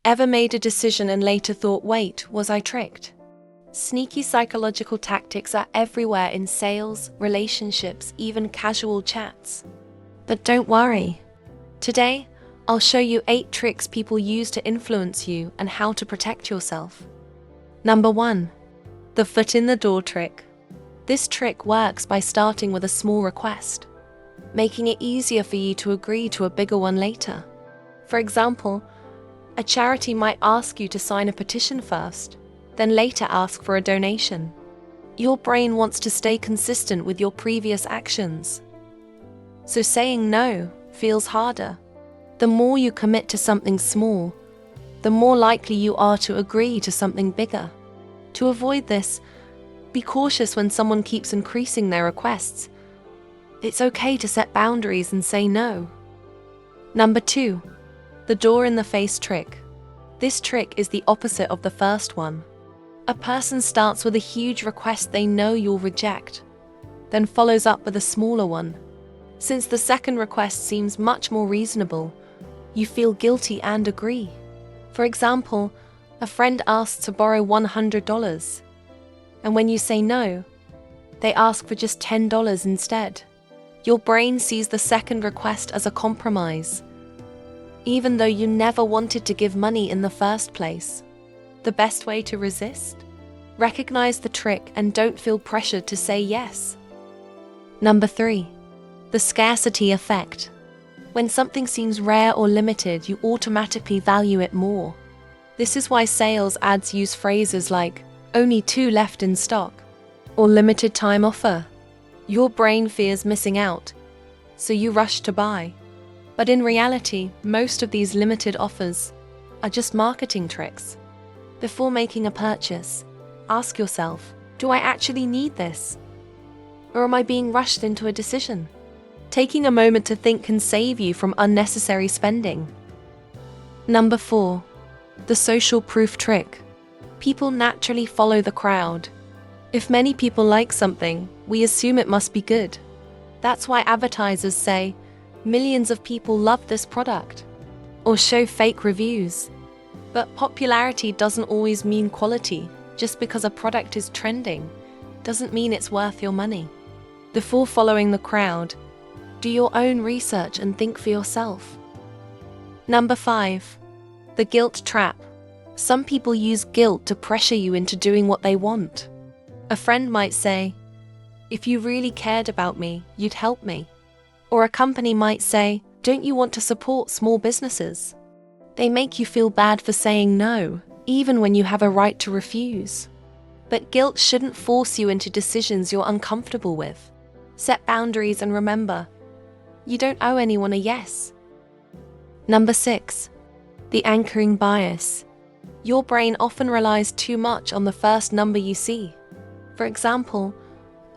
Ever made a decision and later thought, wait, was I tricked? Sneaky psychological tactics are everywhere in sales, relationships, even casual chats. But don't worry. Today, I'll show you 8 tricks people use to influence you and how to protect yourself. Number 1. The foot in the door trick. This trick works by starting with a small request, making it easier for you to agree to a bigger one later. For example, a charity might ask you to sign a petition first, then later ask for a donation. Your brain wants to stay consistent with your previous actions. So saying no feels harder. The more you commit to something small, the more likely you are to agree to something bigger. To avoid this, be cautious when someone keeps increasing their requests. It's okay to set boundaries and say no. Number 2. The door in the face trick. This trick is the opposite of the first one. A person starts with a huge request they know you'll reject, then follows up with a smaller one. Since the second request seems much more reasonable, you feel guilty and agree. For example, a friend asks to borrow $100, and when you say no, they ask for just $10 instead. Your brain sees the second request as a compromise, even though you never wanted to give money in the first place. The best way to resist? Recognize the trick and don't feel pressured to say yes. Number 3. The scarcity effect. When something seems rare or limited, you automatically value it more. This is why sales ads use phrases like, only 2 left in stock, or limited time offer. Your brain fears missing out, so you rush to buy. But in reality, most of these limited offers are just marketing tricks. Before making a purchase, ask yourself, do I actually need this? Or am I being rushed into a decision? Taking a moment to think can save you from unnecessary spending. Number 4. The social proof trick. People naturally follow the crowd. If many people like something, we assume it must be good. That's why advertisers say, millions of people love this product, or show fake reviews. But popularity doesn't always mean quality. Just because a product is trending doesn't mean it's worth your money. Before following the crowd, do your own research and think for yourself. Number 5. The guilt trap. Some people use guilt to pressure you into doing what they want. A friend might say, if you really cared about me, you'd help me. Or a company might say, don't you want to support small businesses? They make you feel bad for saying no, even when you have a right to refuse. But guilt shouldn't force you into decisions you're uncomfortable with. Set boundaries and remember, you don't owe anyone a yes. Number 6. The anchoring bias. Your brain often relies too much on the first number you see. For example,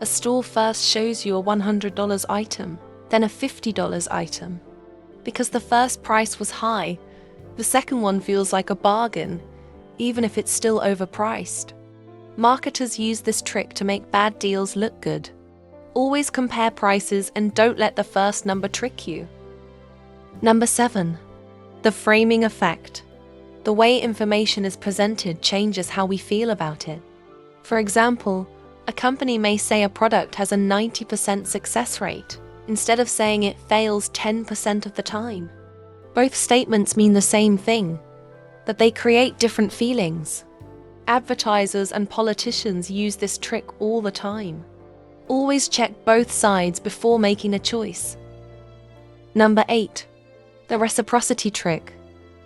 a store first shows you a $100 item, then a $50 item. Because the first price was high, the second one feels like a bargain, even if it's still overpriced. Marketers use this trick to make bad deals look good. Always compare prices and don't let the first number trick you. Number 7. The framing effect. The way information is presented changes how we feel about it. For example, a company may say a product has a 90% success rate, instead of saying it fails 10% of the time. Both statements mean the same thing, that they create different feelings. Advertisers and politicians use this trick all the time. Always check both sides before making a choice. Number 8. The reciprocity trick.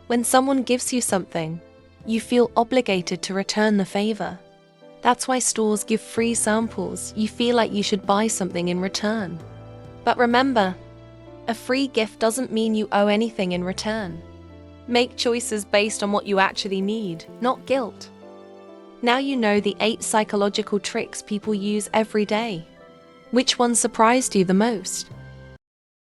When someone gives you something, you feel obligated to return the favor. That's why stores give free samples. You feel like you should buy something in return. But remember, a free gift doesn't mean you owe anything in return. Make choices based on what you actually need, not guilt. Now you know the 8 psychological tricks people use every day. Which one surprised you the most?